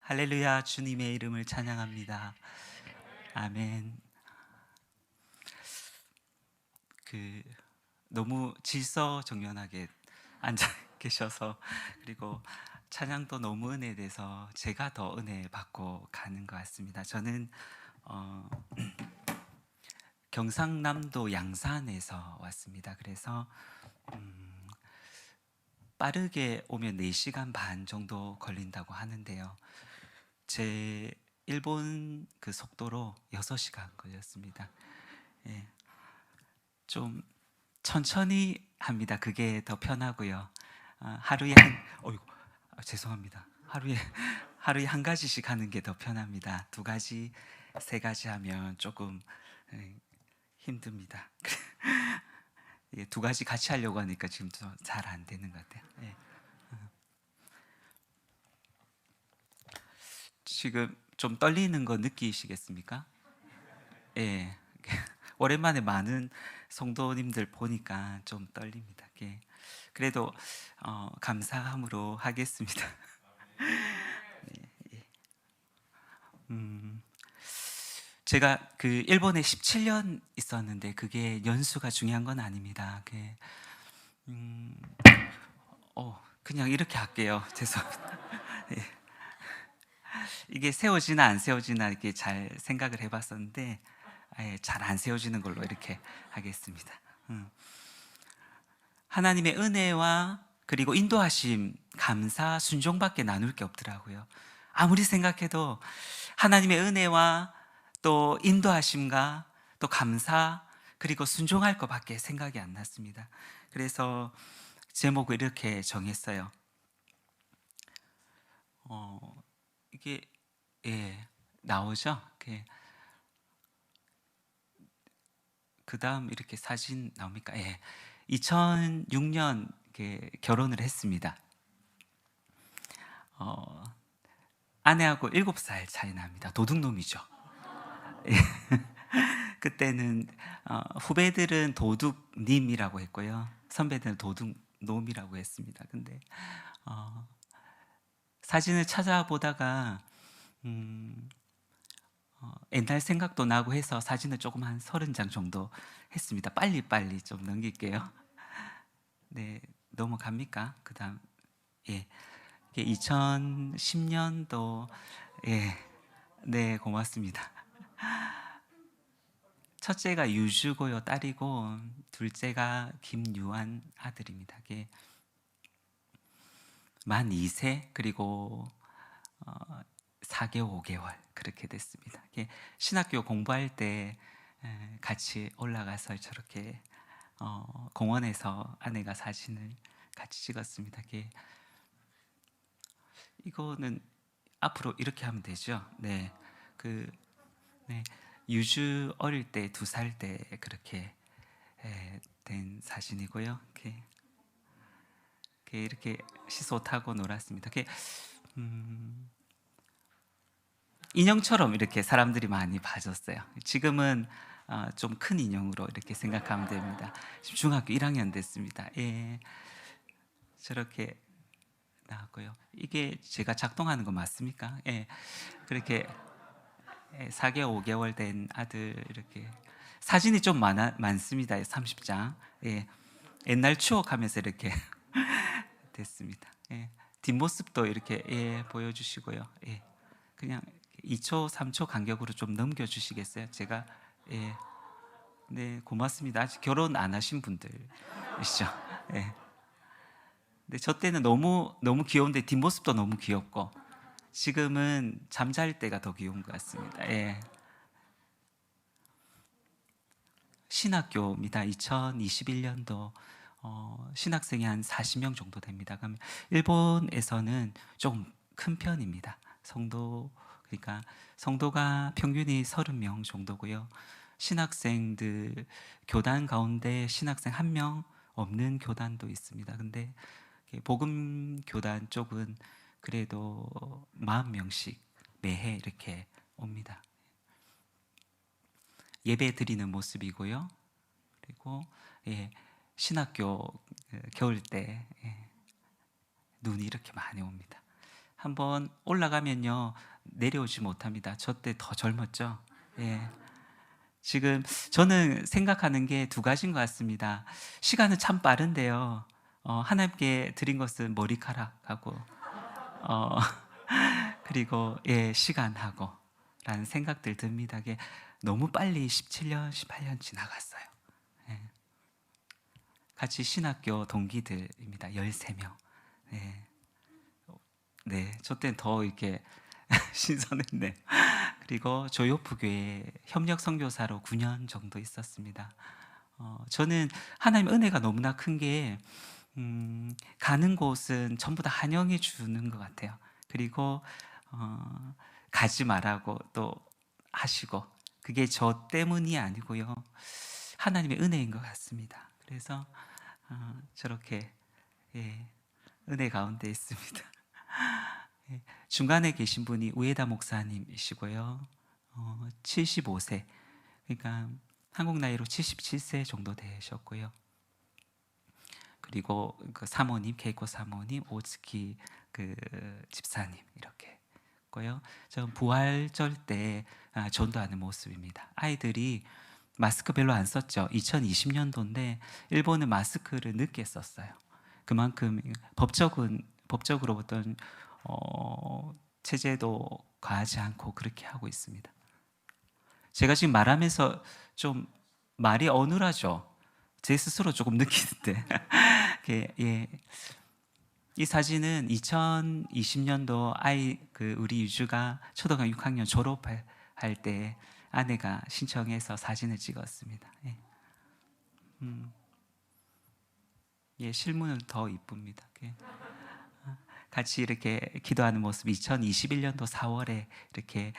할렐루야, 주님의 이름을 찬양합니다. 아멘. 너무 질서정연하게 앉아 계셔서, 그리고 찬양도 너무 은혜돼서 제가 더 은혜 받고 가는 것 같습니다. 저는 경상남도 양산에서 왔습니다. 그래서 빠르게 오면 4시간 반 정도 걸린다고 하는데요. 제 일본 그 속도로 6시간 걸렸습니다. 예. 좀 천천히 합니다. 그게 더 편하고요. 하루에 죄송합니다. 하루에 한 가지씩 하는 게 더 편합니다. 2가지, 3가지 하면 조금 힘듭니다. 2가지 같이 하려고 하니까 지금 잘 안 되는 것 같아요. 예. 지금 좀 떨리는 거 느끼시겠습니까? 예. 오랜만에 많은 성도님들 보니까 좀 떨립니다. 예. 그래도 감사함으로 하겠습니다. 네, 예. 제가 그 일본에 17년 있었는데 그게 연수가 중요한 건 아닙니다. 그냥 이렇게 할게요. 죄송합니다. 예. 이게 세워지나 안 세워지나 이렇게 잘 생각을 해봤었는데 잘 안 세워지는 걸로 이렇게 하겠습니다. 하나님의 은혜와 그리고 인도하심, 감사, 순종밖에 나눌 게 없더라고요. 아무리 생각해도 하나님의 은혜와 또 인도하심과 또 감사 그리고 순종할 것밖에 생각이 안 났습니다. 그래서 제목을 이렇게 정했어요. 이게 나오죠? 그 다음 이렇게 사진 나옵니까? 2006년 결혼을 했습니다. 아내하고 7살 차이 납니다. 도둑놈이죠. 그때는 후배들은 도둑님이라고 했고요. 선배들은 도둑놈이라고 했습니다. 근데 사진을 찾아보다가 옛날 생각도 나고 해서 사진을 조금 한 30장 정도 했습니다. 빨리빨리 좀 넘길게요. 네, 넘어갑니까? 그 다음, 2010년도, 네, 고맙습니다. 첫째가 유주고요, 딸이고, 둘째가 김유한 아들입니다. 만 2세, 그리고 4개월, 5개월 그렇게 됐습니다. 신학교 공부할 때 같이 올라가서 저렇게 공원에서 아내가 사진을 같이 찍었습니다. 이거는 앞으로 이렇게 하면 되죠. 네, 유주 어릴 때 2살 때 그렇게 된 사진이고요. 이렇게 시소 타고 놀았습니다. 인형처럼 이렇게 사람들이 많이 봐줬어요. 지금은 좀 큰 인형으로 이렇게 생각하면 됩니다. 지금 중학교 1학년 됐습니다. 저렇게 나왔고요. 이게 제가 작동하는 거 맞습니까? 그렇게 4개월, 5개월 된 아들 이렇게 사진이 좀 많습니다. 30장. 옛날 추억하면서 이렇게 됐습니다. 뒷모습도 이렇게 보여주시고요. 그냥 2초, 3초 간격으로 좀 넘겨주시겠어요? 제가 네, 고맙습니다. 아직 결혼 안 하신 분들이시죠? 근데 저 때는 너무 귀여운데 뒷모습도 너무 귀엽고 지금은 잠잘 때가 더 귀여운 것 같습니다. 신학교입니다. 2021년도 신학생이 한 40명 정도 됩니다. 그럼 일본에서는 조금 큰 편입니다. 그러니까 성도가 평균이 30명 정도고요. 신학생들 교단 가운데 신학생 1명 없는 교단도 있습니다. 근데 복음 교단 쪽은 그래도 40명씩 매해 이렇게 옵니다. 예배 드리는 모습이고요. 그리고 신학교 겨울 때 눈이 이렇게 많이 옵니다. 한번 올라가면요 내려오지 못합니다. 저 때 더 젊었죠. 예. 지금 저는 생각하는 게 두 가지인 것 같습니다. 시간은 참 빠른데요. 하나님께 드린 것은 머리카락하고 어, 그리고 예 시간하고 라는 생각들 듭니다. 이게 너무 빨리 17년, 18년 지나갔어요. 예. 같이 신학교 동기들입니다. 13명. 네. 네, 저 때는 더 이렇게 신선했네. 그리고 조요프교회 협력 선교사로 9년 정도 있었습니다. 저는 하나님 은혜가 너무나 큰 게 가는 곳은 전부 다 환영해 주는 것 같아요. 그리고 가지 말라고 또 하시고 그게 저 때문이 아니고요. 하나님의 은혜인 것 같습니다. 그래서 저렇게 예, 은혜 가운데 있습니다. 예, 중간에 계신 분이 우에다 목사님이시고요. 75세, 그러니까 한국 나이로 77세 정도 되셨고요. 그리고 그 사모님, 케이코 사모님, 오츠키 그 집사님 이렇게 있고요. 전 부활절 때 전도하는 모습입니다. 아이들이 마스크 별로 안 썼죠. 2020년도인데 일본은 마스크를 늦게 썼어요. 그만큼 법적으로 어떤 체제도 과하지 않고 그렇게 하고 있습니다. 제가 지금 말하면서 좀 말이 어눌하죠. 제 스스로 조금 느끼는데 예. 이 사진은 2020년도 우리 유주가 초등학교 6학년 졸업할 때 아내가 신청해서 사진을 찍었습니다. 예. 예, 실물은 더 이쁩니다. 예. 같이 이렇게 기도하는 모습 2021년도 4월에 이렇게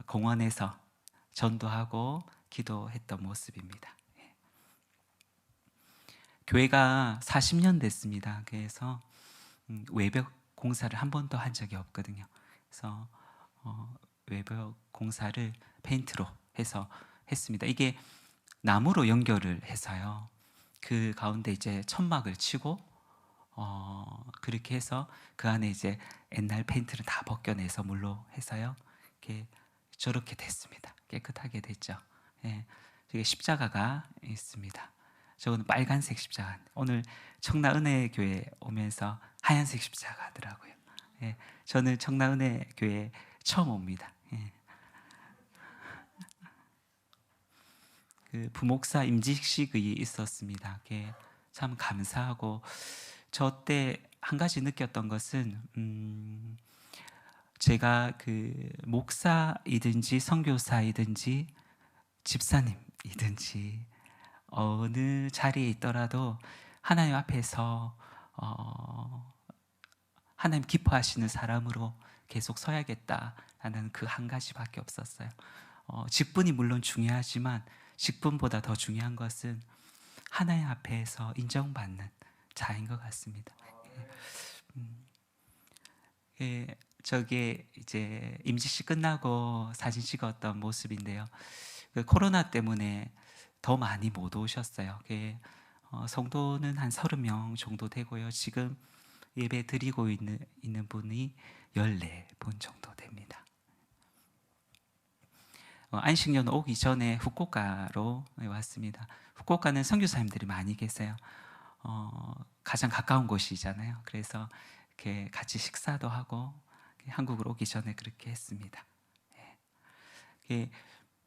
공원에서 전도하고 기도했던 모습입니다. 예. 교회가 40년 됐습니다. 그래서 외벽 공사를 한 번도 한 적이 없거든요. 그래서 외벽 공사를 페인트로 해서 했습니다. 이게 나무로 연결을 해서요. 그 가운데 이제 천막을 치고 그렇게 해서 그 안에 이제 옛날 페인트를 다 벗겨내서 물로 해서요. 이렇게 저렇게 됐습니다. 깨끗하게 됐죠. 예. 저기 십자가가 있습니다. 저건 빨간색 십자가. 오늘 청라은혜교회 오면서 하얀색 십자가더라고요. 예. 저는 청라은혜교회 처음 옵니다. 예. 그 부목사 임직식이 있었습니다. 그게 참 감사하고 저 때 한 가지 느꼈던 것은 제가 그 목사이든지 선교사이든지 집사님이든지 어느 자리에 있더라도 하나님 앞에서 하나님 기뻐하시는 사람으로 계속 서야겠다라는 그 한 가지밖에 없었어요. 직분이 물론 중요하지만 직분보다 더 중요한 것은 하나님 앞에서 인정받는 자인 것 같습니다. 예, 저게 이제 임직식 끝나고 사진 찍었던 모습인데요. 그 코로나 때문에 더 많이 못 오셨어요. 성도는 한 30명 정도 되고요. 지금 예배 드리고 있는 분이 14분 정도 됩니다. 안식년 오기 전에 후쿠오카로 왔습니다. 후쿠오카는 선교사님들이 많이 계세요. 가장 가까운 곳이잖아요. 그래서 이렇게 같이 식사도 하고 한국으로 오기 전에 그렇게 했습니다. 예.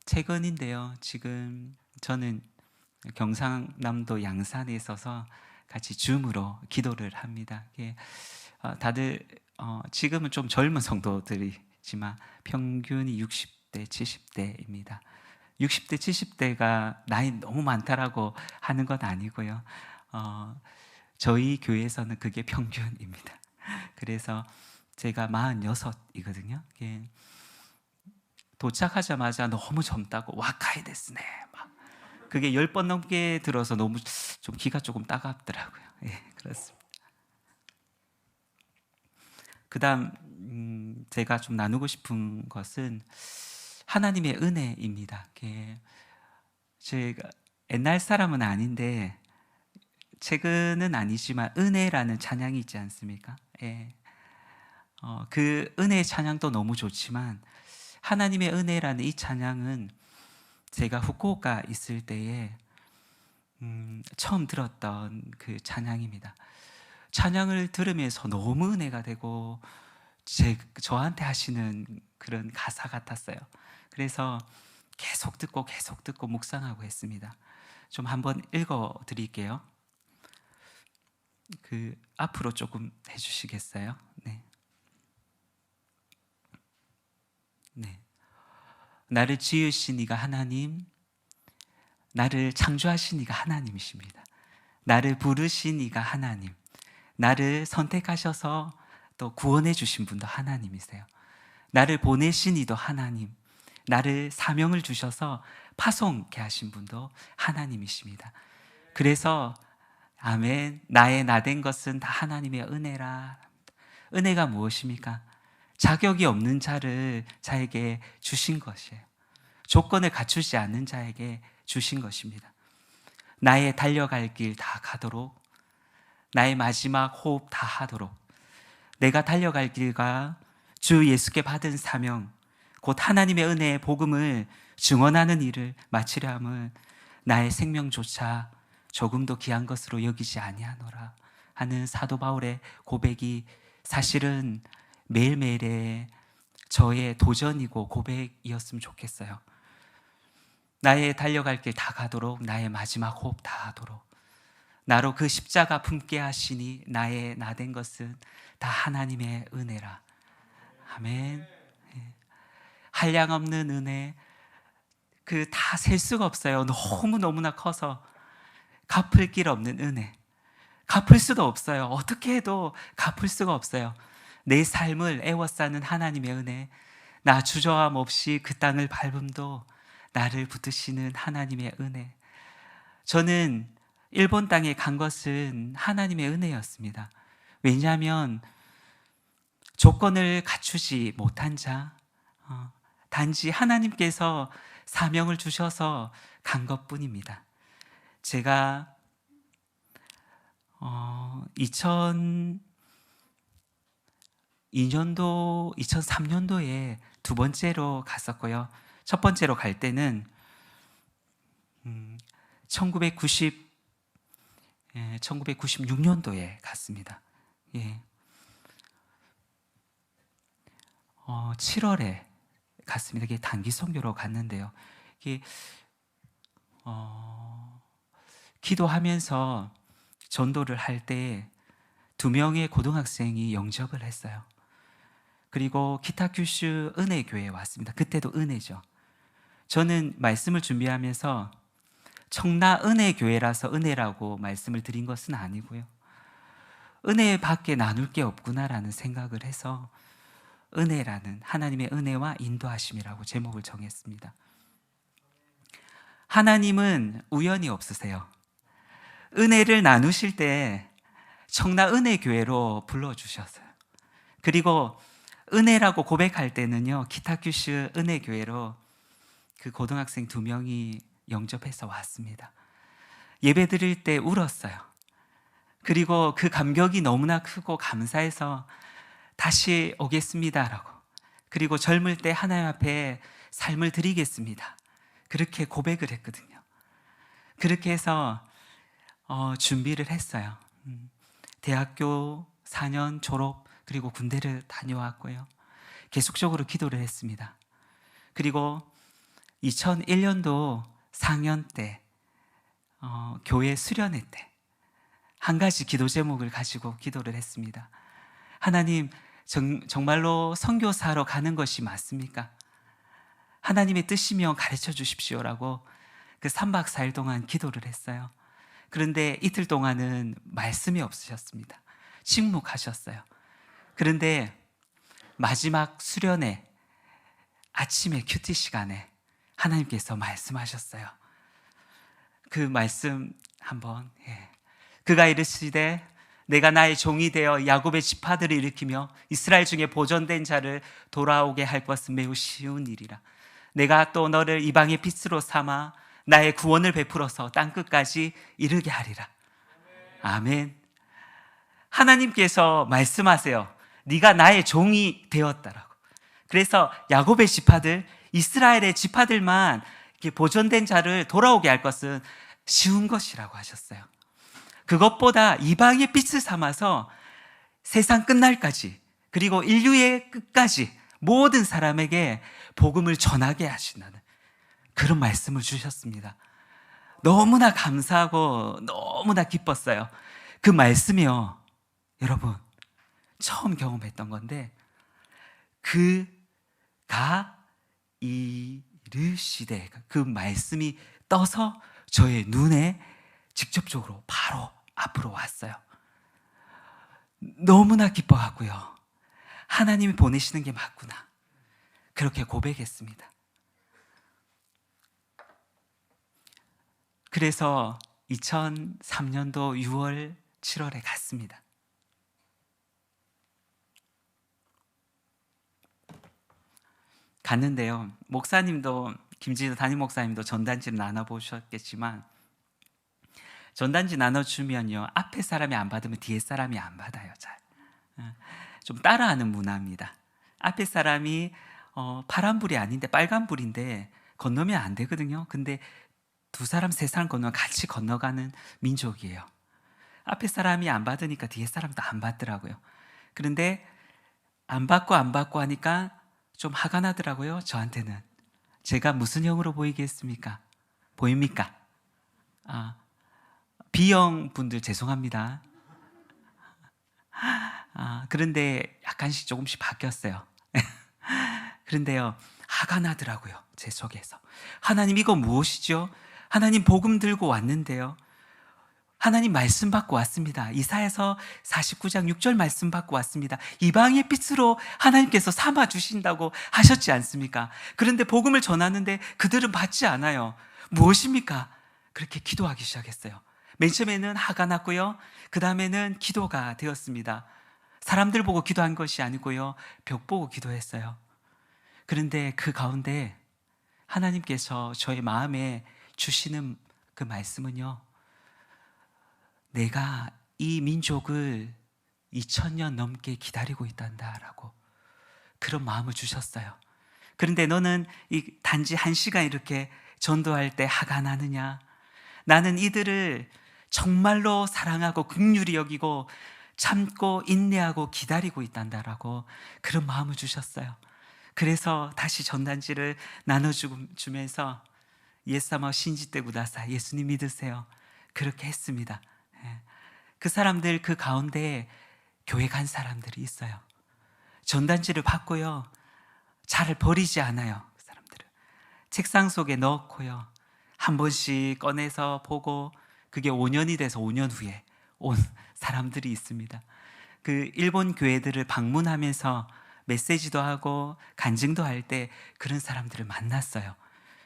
최근인데요. 지금 저는 경상남도 양산에 있어서 같이 줌으로 기도를 합니다. 다들 지금은 좀 젊은 성도들이지만 평균이 60대, 70대입니다. 60대, 70대가 나이 너무 많다라고 하는 건 아니고요. 저희 교회에서는 그게 평균입니다. 그래서 제가 46이거든요. 도착하자마자 너무 젊다고 와카이 데스네 막 그게 10번 넘게 들어서 너무 좀 기가 조금 따갑더라고요. 예, 그렇습니다. 그다음 제가 좀 나누고 싶은 것은 하나님의 은혜입니다. 제가 옛날 사람은 아닌데 최근은 아니지만 은혜라는 찬양이 있지 않습니까? 예. 그 은혜의 찬양도 너무 좋지만 하나님의 은혜라는 이 찬양은 제가 후쿠오카 있을 때에 처음 들었던 그 찬양입니다. 찬양을 들으면서 너무 은혜가 되고 저한테 하시는 그런 가사 같았어요. 그래서 계속 듣고 묵상하고 했습니다. 좀 한번 읽어 드릴게요. 그 앞으로 조금 해주시겠어요? 네. 네. 나를 지으신 이가 하나님, 나를 창조하신 이가 하나님이십니다. 나를 부르신 이가 하나님, 나를 선택하셔서 또 구원해 주신 분도 하나님이세요. 나를 보내신 이도 하나님, 나를 사명을 주셔서 파송케 하신 분도 하나님이십니다. 그래서 아멘, 나의 나된 것은 다 하나님의 은혜라. 은혜가 무엇입니까? 자격이 없는 자에게 주신 것이에요. 조건을 갖추지 않는 자에게 주신 것입니다. 나의 달려갈 길 다 가도록, 나의 마지막 호흡 다 하도록, 내가 달려갈 길과 주 예수께 받은 사명, 곧 하나님의 은혜의 복음을 증언하는 일을 마치려 함은 나의 생명조차 조금도 귀한 것으로 여기지 아니하노라 하는 사도 바울의 고백이 사실은 매일매일의 저의 도전이고 고백이었으면 좋겠어요. 나의 달려갈 길 다 가도록, 나의 마지막 호흡 다 하도록, 나로 그 십자가 품게 하시니 나의 나된 것은 다 하나님의 은혜라. 아멘. 한량없는 은혜, 그 다 셀 수가 없어요. 너무나 커서 갚을 길 없는 은혜, 갚을 수도 없어요. 어떻게 해도 갚을 수가 없어요. 내 삶을 애워싸는 하나님의 은혜, 나 주저함 없이 그 땅을 밟음도 나를 붙드시는 하나님의 은혜. 저는 일본 땅에 간 것은 하나님의 은혜였습니다. 왜냐하면 조건을 갖추지 못한 자, 단지 하나님께서 사명을 주셔서 간 것뿐입니다. 제가 2002년도, 2003년도에 두 번째로 갔었고요. 첫 번째로 갈 때는 1996년도에 갔습니다. 예. 7월에 갔습니다. 이게 단기 선교로 갔는데요. 이게 기도하면서 전도를 할 때 2명의 고등학생이 영접을 했어요. 그리고 키타큐슈 은혜교회에 왔습니다. 그때도 은혜죠. 저는 말씀을 준비하면서 청라 은혜교회라서 은혜라고 말씀을 드린 것은 아니고요. 은혜밖에 나눌 게 없구나라는 생각을 해서 은혜라는 하나님의 은혜와 인도하심이라고 제목을 정했습니다. 하나님은 우연이 없으세요. 은혜를 나누실 때 청라 은혜교회로 불러주셨어요. 그리고 은혜라고 고백할 때는요, 키타큐슈 은혜교회로 그 고등학생 2명이 영접해서 왔습니다. 예배 드릴 때 울었어요. 그리고 그 감격이 너무나 크고 감사해서 다시 오겠습니다라고, 그리고 젊을 때 하나님 앞에 삶을 드리겠습니다, 그렇게 고백을 했거든요. 그렇게 해서 준비를 했어요. 대학교 4년 졸업, 그리고 군대를 다녀왔고요. 계속적으로 기도를 했습니다. 그리고 2001년도 상연 때 교회 수련회 때 한 가지 기도 제목을 가지고 기도를 했습니다. 하나님, 정말로 선교사로 가는 것이 맞습니까? 하나님의 뜻이면 가르쳐 주십시오라고 그 3박 4일 동안 기도를 했어요. 그런데 이틀 동안은 말씀이 없으셨습니다. 침묵하셨어요. 그런데 마지막 수련회 아침에 큐티 시간에 하나님께서 말씀하셨어요. 그 말씀 한번, 그가 이르시되 내가 나의 종이 되어 야곱의 지파들을 일으키며 이스라엘 중에 보존된 자를 돌아오게 할 것은 매우 쉬운 일이라. 내가 또 너를 이방의 빛으로 삼아 나의 구원을 베풀어서 땅끝까지 이르게 하리라. 아멘. 하나님께서 말씀하세요. 네가 나의 종이 되었다라고. 그래서 야곱의 지파들, 이스라엘의 지파들만 이렇게 보존된 자를 돌아오게 할 것은 쉬운 것이라고 하셨어요. 그것보다 이방의 빛을 삼아서 세상 끝날까지, 그리고 인류의 끝까지 모든 사람에게 복음을 전하게 하신다는 그런 말씀을 주셨습니다. 너무나 감사하고 너무나 기뻤어요. 그 말씀이요, 여러분, 처음 경험했던 건데, 그가 이르시되, 그 말씀이 떠서 저의 눈에 직접적으로 바로 앞으로 왔어요. 너무나 기뻐하고요, 하나님이 보내시는 게 맞구나, 그렇게 고백했습니다. 그래서 2003년도 6월, 7월에 갔습니다. 갔는데요, 목사님도, 김진우 담임 목사님도 전단지를 나눠보셨겠지만, 전단지 나눠주면요, 앞에 사람이 안 받으면 뒤에 사람이 안 받아요. 잘 좀 따라하는 문화입니다. 앞에 사람이 파란불이 아닌데 빨간불인데 건너면 안 되거든요. 근데 두 사람, 세 사람 건너면 같이 건너가는 민족이에요. 앞에 사람이 안 받으니까 뒤에 사람도 안 받더라고요. 그런데 안 받고 하니까 좀 화가 나더라고요, 저한테는. 제가 무슨 형으로 보이겠습니까? 보입니까? B형 분들 죄송합니다. 그런데 약간씩 조금씩 바뀌었어요. 그런데요, 화가 나더라고요, 제 속에서. 하나님, 이거 무엇이죠? 하나님 복음 들고 왔는데요, 하나님 말씀 받고 왔습니다. 이사야서 49장 6절 말씀 받고 왔습니다. 이방의 빛으로 하나님께서 삼아 주신다고 하셨지 않습니까? 그런데 복음을 전하는데 그들은 받지 않아요. 무엇입니까? 그렇게 기도하기 시작했어요. 맨 처음에는 화가 났고요, 그 다음에는 기도가 되었습니다. 사람들 보고 기도한 것이 아니고요, 벽 보고 기도했어요. 그런데 그 가운데 하나님께서 저의 마음에 주시는 그 말씀은요, 내가 이 민족을 2000년 넘게 기다리고 있단다라고, 그런 마음을 주셨어요. 그런데 너는 단지 1시간 이렇게 전도할 때 화가 나느냐? 나는 이들을 정말로 사랑하고 긍휼히 여기고 참고 인내하고 기다리고 있단다라고, 그런 마음을 주셨어요. 그래서 다시 전단지를 나눠주면서 예사마 신지때 구다사, 예수님 믿으세요, 그렇게 했습니다. 그 사람들, 그 가운데 교회 간 사람들이 있어요. 전단지를 받고요, 잘 버리지 않아요. 그 사람들을 책상 속에 넣고요, 한 번씩 꺼내서 보고, 그게 5년이 돼서 5년 후에 온 사람들이 있습니다. 그 일본 교회들을 방문하면서 메시지도 하고 간증도 할 때 그런 사람들을 만났어요.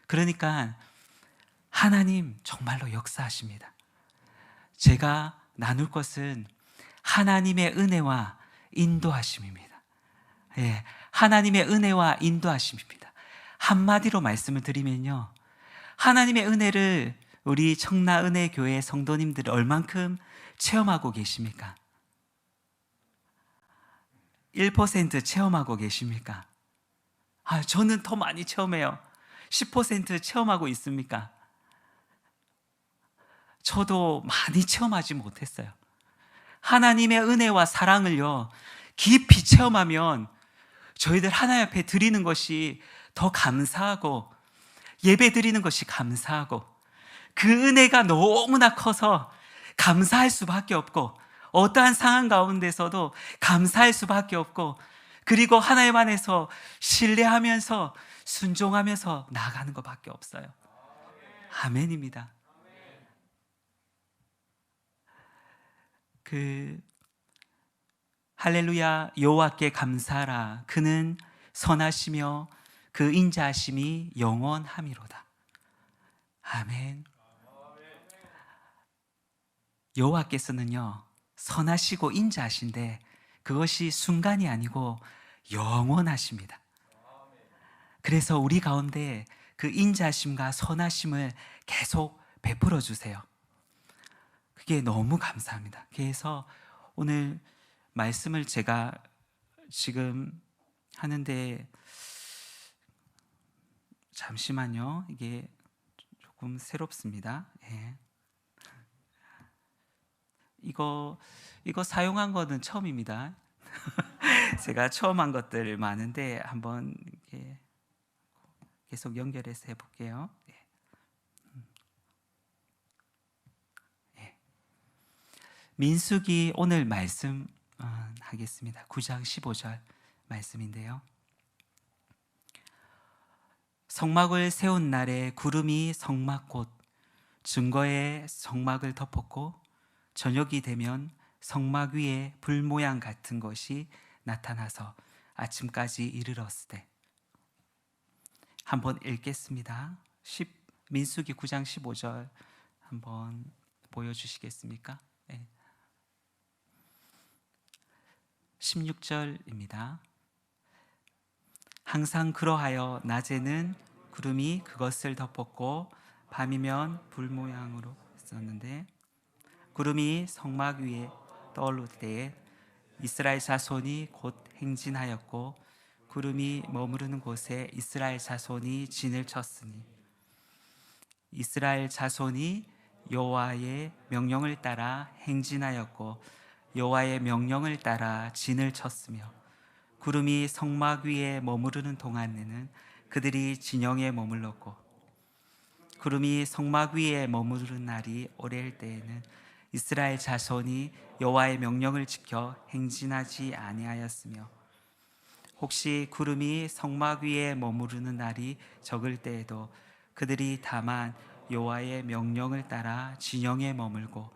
그러니까 하나님 정말로 역사하십니다. 제가 나눌 것은 하나님의 은혜와 인도하심입니다. 예, 하나님의 은혜와 인도하심입니다. 한마디로 말씀을 드리면요, 하나님의 은혜를 우리 청라은혜교회 성도님들이 얼만큼 체험하고 계십니까? 1% 체험하고 계십니까? 저는 더 많이 체험해요. 10% 체험하고 있습니까? 저도 많이 체험하지 못했어요. 하나님의 은혜와 사랑을요, 깊이 체험하면 저희들 하나님 앞에 드리는 것이 더 감사하고, 예배 드리는 것이 감사하고, 그 은혜가 너무나 커서 감사할 수밖에 없고, 어떠한 상황 가운데서도 감사할 수밖에 없고, 그리고 하나님 안에서 신뢰하면서 순종하면서 나아가는 것밖에 없어요. 아멘입니다. 할렐루야, 여호와께 감사하라. 그는 선하시며 그 인자하심이 영원함이로다. 아멘. 여호와께서는요, 선하시고 인자하신데 그것이 순간이 아니고 영원하십니다. 그래서 우리 가운데 그 인자하심과 선하심을 계속 베풀어 주세요. 그게 너무 감사합니다. 그래서 오늘 말씀을 제가 지금 하는데 잠시만요. 이게 조금 새롭습니다. 예. 이거 사용한 거는 처음입니다. 제가 처음 한 것들 많은데 한번 이렇게 계속 연결해서 해볼게요. 예. 예. 민수기 오늘 말씀 하겠습니다. 9장 15절 말씀인데요. 성막을 세운 날에 구름이 성막 곧 증거의 성막을 덮었고 저녁이 되면 성막 위에 불 모양 같은 것이 나타나서 아침까지 이르렀으되. 한번 읽겠습니다. 민수기 9장 15절 한번 보여주시겠습니까? 네. 16절입니다. 항상 그러하여 낮에는 구름이 그것을 덮었고 밤이면 불 모양으로 있었는데 구름이 성막 위에 떠오를 때에 이스라엘 자손이 곧 행진하였고 구름이 머무르는 곳에 이스라엘 자손이 진을 쳤으니 이스라엘 자손이 여호와의 명령을 따라 행진하였고 여호와의 명령을 따라 진을 쳤으며 구름이 성막 위에 머무르는 동안에는 그들이 진영에 머물렀고 구름이 성막 위에 머무르는 날이 오래일 때에는 이스라엘 자손이 여호와의 명령을 지켜 행진하지 아니하였으며 혹시 구름이 성막 위에 머무르는 날이 적을 때에도 그들이 다만 여호와의 명령을 따라 진영에 머물고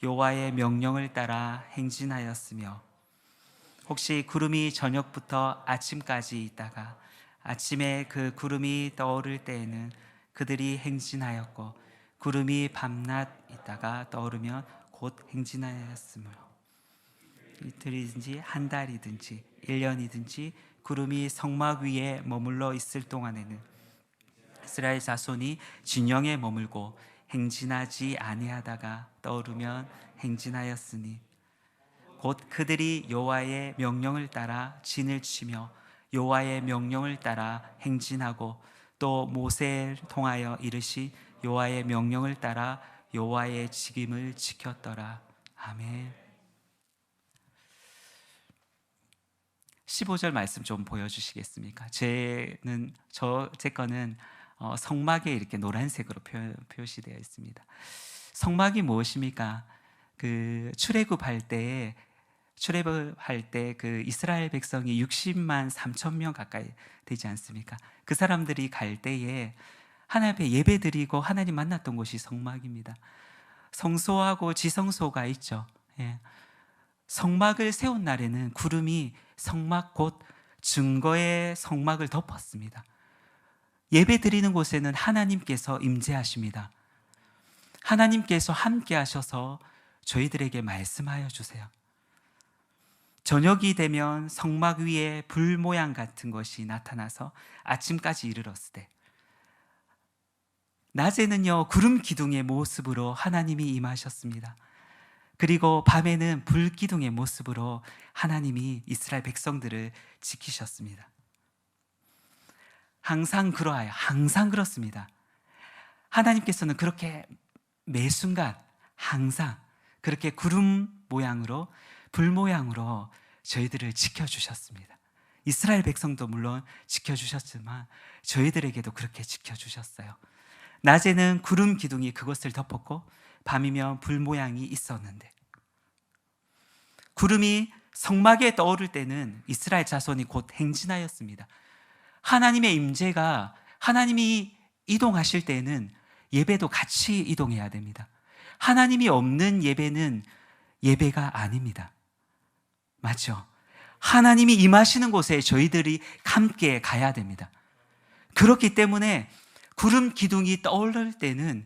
여호와의 명령을 따라 행진하였으며 혹시 구름이 저녁부터 아침까지 있다가 아침에 그 구름이 떠오를 때에는 그들이 행진하였고 구름이 밤낮 있다가 떠오르면 곧 행진하였으며 이틀이든지 한 달이든지 1년이든지 구름이 성막 위에 머물러 있을 동안에는 이스라엘 자손이 진영에 머물고 행진하지 아니하다가 떠오르면 행진하였으니 곧 그들이 여호와의 명령을 따라 진을 치며 여호와의 명령을 따라 행진하고 또 모세를 통하여 이르시 여호와의 명령을 따라 여호와의 직임을 지켰더라. 아멘. 15절 말씀 좀 보여주시겠습니까? 제 거는 성막에 이렇게 노란색으로 표시되어 있습니다. 성막이 무엇입니까? 그 출애굽할 때 그 이스라엘 백성이 60만 3천 명 가까이 되지 않습니까? 그 사람들이 갈 때에 하나님 앞에 예배 드리고 하나님 만났던 곳이 성막입니다. 성소하고 지성소가 있죠. 예. 성막을 세운 날에는 구름이 성막 곧 증거의 성막을 덮었습니다. 예배 드리는 곳에는 하나님께서 임재하십니다. 하나님께서 함께 하셔서 저희들에게 말씀하여 주세요. 저녁이 되면 성막 위에 불 모양 같은 것이 나타나서 아침까지 이르렀을 때 낮에는요 구름 기둥의 모습으로 하나님이 임하셨습니다. 그리고 밤에는 불 기둥의 모습으로 하나님이 이스라엘 백성들을 지키셨습니다. 항상 그러하여 항상 그렇습니다. 하나님께서는 그렇게 매 순간 항상 그렇게 구름 모양으로 불 모양으로 저희들을 지켜주셨습니다. 이스라엘 백성도 물론 지켜주셨지만 저희들에게도 그렇게 지켜주셨어요. 낮에는 구름 기둥이 그것을 덮었고 밤이면 불 모양이 있었는데 구름이 성막에 떠오를 때는 이스라엘 자손이 곧 행진하였습니다. 하나님의 임재가 하나님이 이동하실 때는 예배도 같이 이동해야 됩니다. 하나님이 없는 예배는 예배가 아닙니다. 맞죠? 하나님이 임하시는 곳에 저희들이 함께 가야 됩니다. 그렇기 때문에 구름 기둥이 떠오를 때는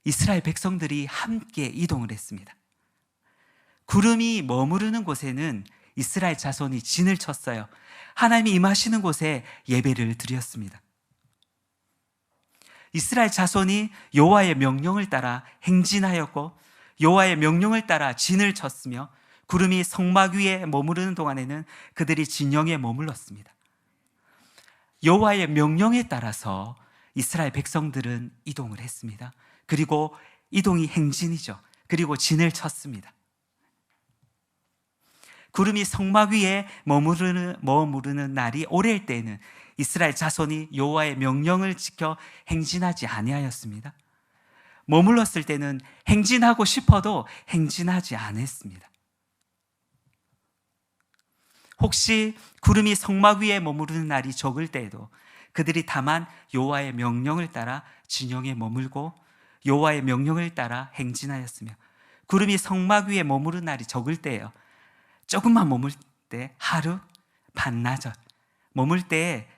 이스라엘 백성들이 함께 이동을 했습니다. 구름이 머무르는 곳에는 이스라엘 자손이 진을 쳤어요. 하나님이 임하시는 곳에 예배를 드렸습니다. 이스라엘 자손이 여호와의 명령을 따라 행진하였고 여호와의 명령을 따라 진을 쳤으며 구름이 성막 위에 머무르는 동안에는 그들이 진영에 머물렀습니다. 여호와의 명령에 따라서 이스라엘 백성들은 이동을 했습니다. 그리고 이동이 행진이죠. 그리고 진을 쳤습니다. 구름이 성막 위에 머무르는 날이 오래일 때에는 이스라엘 자손이 여호와의 명령을 지켜 행진하지 아니하였습니다. 머물렀을 때는 행진하고 싶어도 행진하지 않았습니다. 혹시 구름이 성막 위에 머무르는 날이 적을 때에도 그들이 다만 여호와의 명령을 따라 진영에 머물고 여호와의 명령을 따라 행진하였으며, 구름이 성막 위에 머무르는 날이 적을 때예요. 조금만 머물 때, 하루, 반나절 머물 때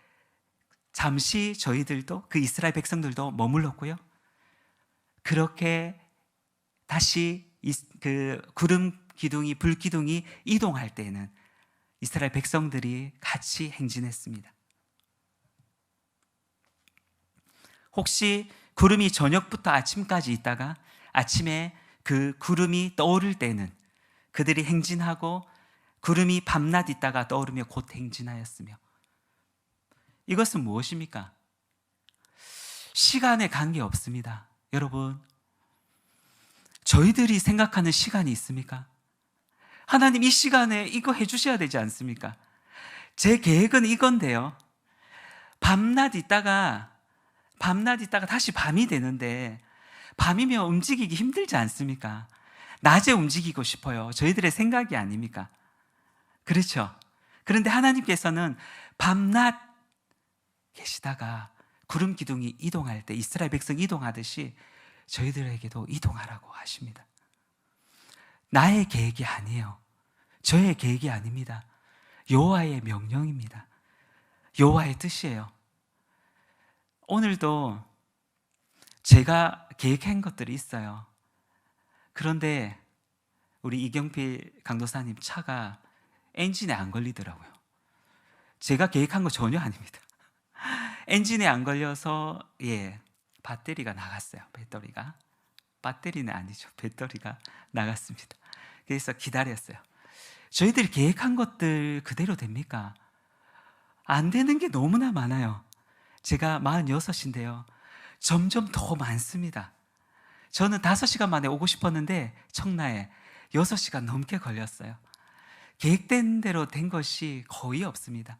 잠시 저희들도, 그 이스라엘 백성들도 머물렀고요. 그렇게 다시 그 구름 기둥이, 불 기둥이 이동할 때는 이스라엘 백성들이 같이 행진했습니다. 혹시 구름이 저녁부터 아침까지 있다가 아침에 그 구름이 떠오를 때는 그들이 행진하고, 구름이 밤낮 있다가 떠오르며 곧 행진하였으며, 이것은 무엇입니까? 시간에 관계없습니다. 여러분, 저희들이 생각하는 시간이 있습니까? 하나님 이 시간에 이거 해주셔야 되지 않습니까? 제 계획은 이건데요, 밤낮 있다가 다시 밤이 되는데, 밤이면 움직이기 힘들지 않습니까? 낮에 움직이고 싶어요. 저희들의 생각이 아닙니까? 그렇죠? 그런데 하나님께서는 밤낮 계시다가 구름 기둥이 이동할 때, 이스라엘 백성이 이동하듯이 저희들에게도 이동하라고 하십니다. 나의 계획이 아니에요. 저의 계획이 아닙니다. 여호와의 명령입니다. 여호와의 뜻이에요. 오늘도 제가 계획한 것들이 있어요. 그런데 우리 이경필 강도사님 차가 엔진에 안 걸리더라고요. 제가 계획한 거 전혀 아닙니다. 엔진에 안 걸려서 배터리가 나갔어요. 배터리는 아니죠. 배터리가 나갔습니다. 그래서 기다렸어요. 저희들이 계획한 것들 그대로 됩니까? 안 되는 게 너무나 많아요. 제가 46인데요. 점점 더 많습니다. 저는 5시간 만에 오고 싶었는데 청라에 6시간 넘게 걸렸어요. 계획된 대로 된 것이 거의 없습니다.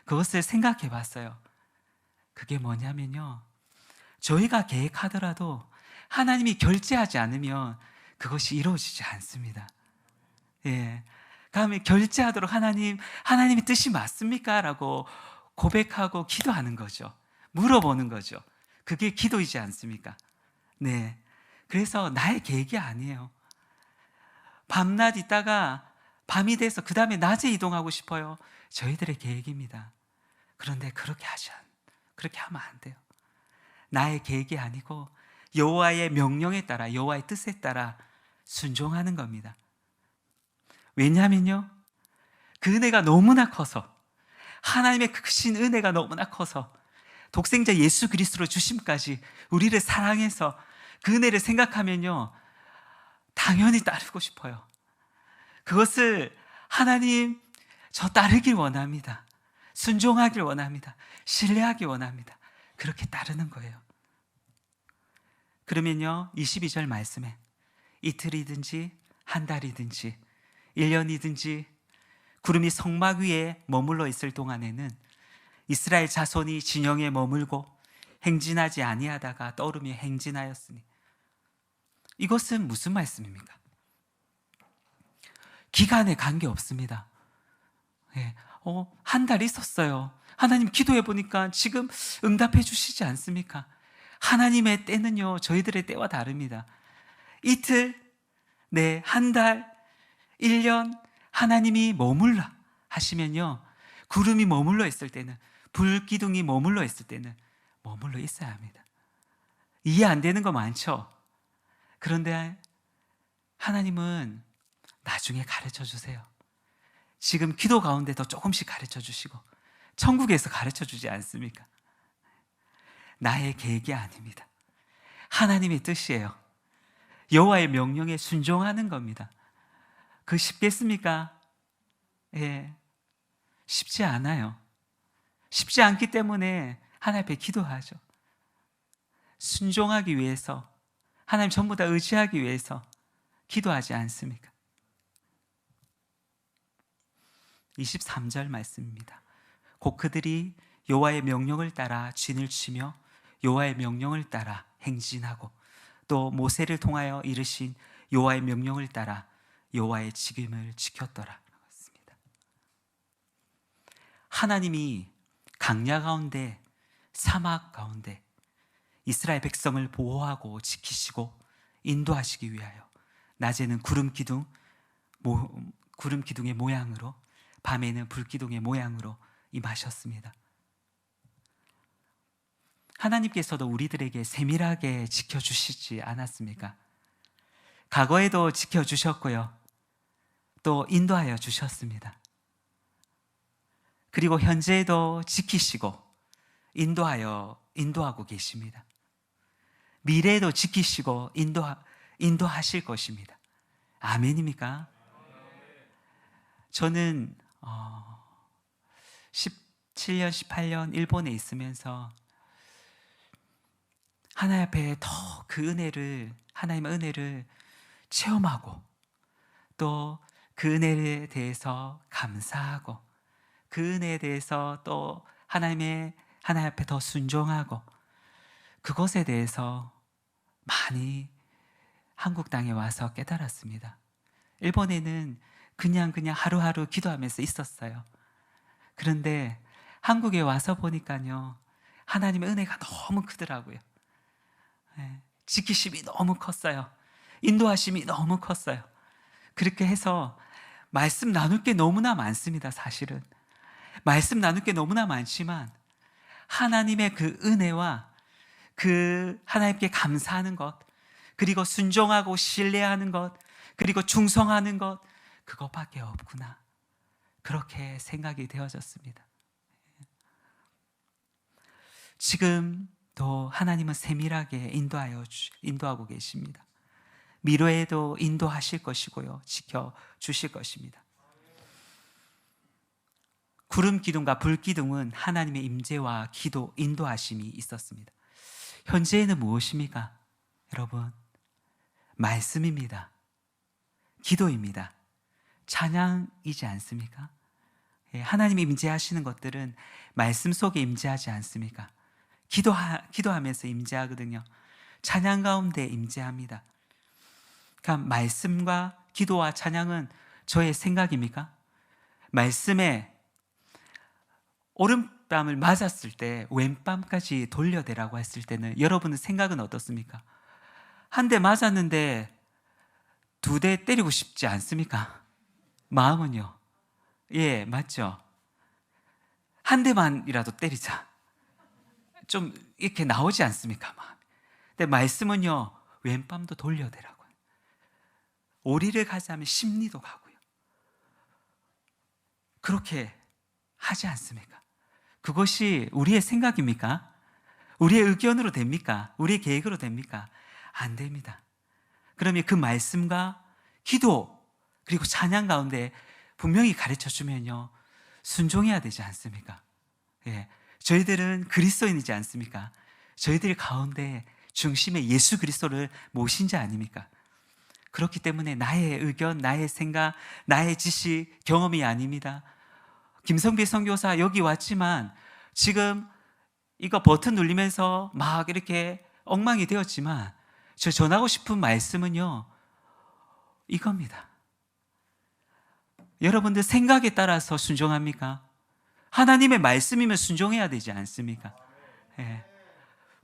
그것을 생각해 봤어요. 그게 뭐냐면요, 저희가 계획하더라도 하나님이 결제하지 않으면 그것이 이루어지지 않습니다. 다음에 결제하도록 하나님의 뜻이 맞습니까? 라고 고백하고 기도하는 거죠. 물어보는 거죠. 그게 기도이지 않습니까? 네. 그래서 나의 계획이 아니에요. 밤낮 있다가 밤이 돼서 그 다음에 낮에 이동하고 싶어요. 저희들의 계획입니다. 그런데 그렇게 하면 안 돼요. 나의 계획이 아니고 여호와의 명령에 따라, 여호와의 뜻에 따라 순종하는 겁니다. 왜냐하면요, 그 은혜가 너무나 커서, 하나님의 크신 은혜가 너무나 커서 독생자 예수 그리스도로 주심까지 우리를 사랑해서 그 은혜를 생각하면요, 당연히 따르고 싶어요. 그것을 하나님, 저 따르길 원합니다. 순종하길 원합니다. 신뢰하길 원합니다. 그렇게 따르는 거예요. 그러면요, 22절 말씀에 이틀이든지 한 달이든지 1년이든지 구름이 성막 위에 머물러 있을 동안에는 이스라엘 자손이 진영에 머물고 행진하지 아니하다가 떠오르며 행진하였으니, 이것은 무슨 말씀입니까? 기간에 관계없습니다. 한 달 있었어요. 하나님 기도해 보니까 지금 응답해 주시지 않습니까? 하나님의 때는요, 저희들의 때와 다릅니다. 이틀, 한 달, 1년 하나님이 머물라 하시면요, 구름이 머물러 있을 때는, 불기둥이 머물러 있을 때는 머물러 있어야 합니다. 이해 안 되는 거 많죠? 그런데 하나님은 나중에 가르쳐 주세요. 지금 기도 가운데도 조금씩 가르쳐 주시고 천국에서 가르쳐 주지 않습니까? 나의 계획이 아닙니다. 하나님의 뜻이에요. 여호와의 명령에 순종하는 겁니다. 그 쉽겠습니까? 예, 쉽지 않아요. 쉽지 않기 때문에 하나님 앞에 기도하죠. 순종하기 위해서, 하나님 전부 다 의지하기 위해서 기도하지 않습니까? 23절 말씀입니다. 곧 그들이 여호와의 명령을 따라 진을 치며 여호와의 명령을 따라 행진하고 또 모세를 통하여 이르신 여호와의 명령을 따라 여호와의 직임을 지켰더라. 하나님이 강야 가운데, 사막 가운데 이스라엘 백성을 보호하고 지키시고 인도하시기 위하여 낮에는 구름 기둥의 모양으로, 밤에는 불기둥의 모양으로 임하셨습니다. 하나님께서도 우리들에게 세밀하게 지켜주시지 않았습니까? 과거에도 지켜주셨고요, 또 인도하여 주셨습니다. 그리고 현재에도 지키시고 인도하고 계십니다. 미래에도 지키시고 인도하실 것입니다. 아멘입니까? 저는 17년, 18년 일본에 있으면서 하나님 앞에 더 그 은혜를, 하나님의 은혜를 체험하고 또 그 은혜에 대해서 감사하고 그 은혜에 대해서 또 하나님 앞에 더 순종하고 그것에 대해서 많이 한국 땅에 와서 깨달았습니다. 일본에는 그냥 하루하루 기도하면서 있었어요. 그런데 한국에 와서 보니까요, 하나님의 은혜가 너무 크더라고요. 지키심이 너무 컸어요. 인도하심이 너무 컸어요. 그렇게 해서 말씀 나눌 게 너무나 많습니다. 사실은 말씀 나눌 게 너무나 많지만 하나님의 그 은혜와 그 하나님께 감사하는 것, 그리고 순종하고 신뢰하는 것, 그리고 충성하는 것, 그것밖에 없구나, 그렇게 생각이 되어졌습니다. 지금도 하나님은 세밀하게 인도하고 계십니다. 미래에도 인도하실 것이고요, 지켜주실 것입니다. 구름 기둥과 불 기둥은 하나님의 임재와 인도하심이 있었습니다. 현재에는 무엇입니까? 여러분, 말씀입니다. 기도입니다. 찬양이지 않습니까? 하나님이 임재하시는 것들은 말씀 속에 임재하지 않습니까? 기도하면서 임재하거든요. 찬양 가운데 임재합니다. 그러니까 말씀과 기도와 찬양은 저의 생각입니까? 말씀에 오른뺨을 맞았을 때 왼뺨까지 돌려대라고 했을 때는 여러분의 생각은 어떻습니까? 한 대 맞았는데 2대 때리고 싶지 않습니까? 마음은요? 예, 맞죠? 한 대만이라도 때리자, 좀 이렇게 나오지 않습니까? 마음이. 근데 말씀은요, 왼뺨도 돌려대라고요. 오리를 가자면 심리도 가고요. 그렇게 하지 않습니까? 그것이 우리의 생각입니까? 우리의 의견으로 됩니까? 우리의 계획으로 됩니까? 안 됩니다. 그러면 그 말씀과 기도 그리고 찬양 가운데 분명히 가르쳐 주면요, 순종해야 되지 않습니까? 예, 저희들은 그리스도인이지 않습니까? 저희들 가운데 중심에 예수 그리스도를 모신 자 아닙니까? 그렇기 때문에 나의 의견, 나의 생각, 나의 지식, 경험이 아닙니다. 김성비 선교사 여기 왔지만 지금 이거 버튼 눌리면서 막 이렇게 엉망이 되었지만 저 전하고 싶은 말씀은요, 이겁니다. 여러분들 생각에 따라서 순종합니까? 하나님의 말씀이면 순종해야 되지 않습니까? 예.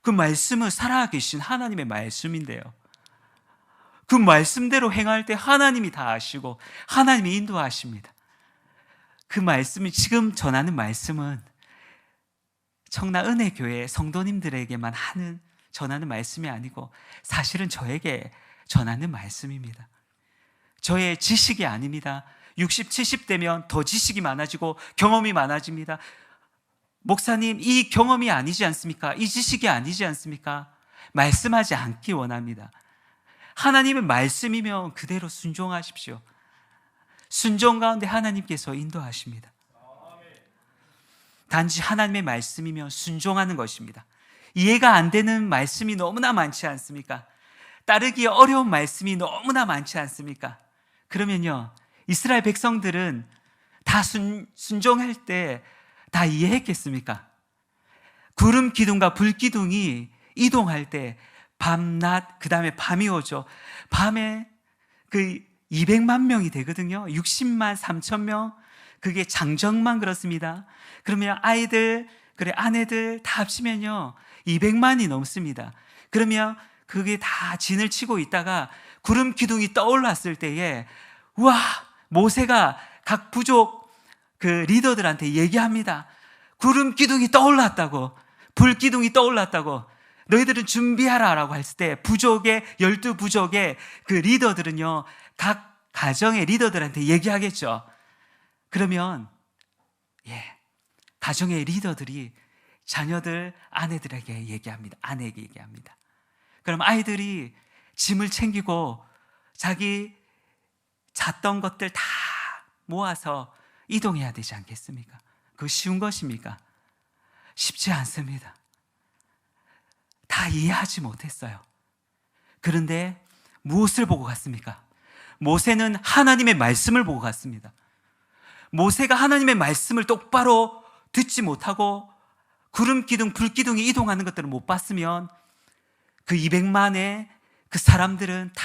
그 말씀은 살아계신 하나님의 말씀인데요, 그 말씀대로 행할 때 하나님이 다 아시고 하나님이 인도하십니다. 그 말씀이, 지금 전하는 말씀은 청라은혜교회 성도님들에게만 전하는 말씀이 아니고 사실은 저에게 전하는 말씀입니다. 저의 지식이 아닙니다. 60, 70대면 더 지식이 많아지고 경험이 많아집니다. 목사님, 이 경험이 아니지 않습니까? 이 지식이 아니지 않습니까? 말씀하지 않기 원합니다. 하나님의 말씀이면 그대로 순종하십시오. 순종 가운데 하나님께서 인도하십니다. 단지 하나님의 말씀이면 순종하는 것입니다. 이해가 안 되는 말씀이 너무나 많지 않습니까? 따르기 어려운 말씀이 너무나 많지 않습니까? 그러면요, 이스라엘 백성들은 다 순종할 때 다 이해했겠습니까? 구름 기둥과 불 기둥이 이동할 때 밤낮, 그 다음에 밤이 오죠. 밤에 그 200만 명이 되거든요. 60만 3천 명. 그게 장정만 그렇습니다. 그러면 아이들, 그래 아내들 다 합치면요 200만이 넘습니다. 그러면 그게 다 진을 치고 있다가 구름 기둥이 떠올랐을 때에 와, 모세가 각 부족 그 리더들한테 얘기합니다. 구름 기둥이 떠올랐다고, 불 기둥이 떠올랐다고, 너희들은 준비하라 라고 했을 때 부족의 12부족의 그 리더들은요 각 가정의 리더들한테 얘기하겠죠. 그러면 가정의 리더들이 자녀들, 아내들에게 얘기합니다. 아내에게 얘기합니다. 그럼 아이들이 짐을 챙기고 자기 잤던 것들 다 모아서 이동해야 되지 않겠습니까? 그거 쉬운 것입니까? 쉽지 않습니다. 다 이해하지 못했어요. 그런데 무엇을 보고 갔습니까? 모세는 하나님의 말씀을 보고 갔습니다. 모세가 하나님의 말씀을 똑바로 듣지 못하고 구름 기둥, 불 기둥이 이동하는 것들을 못 봤으면 그 200만의 그 사람들은 다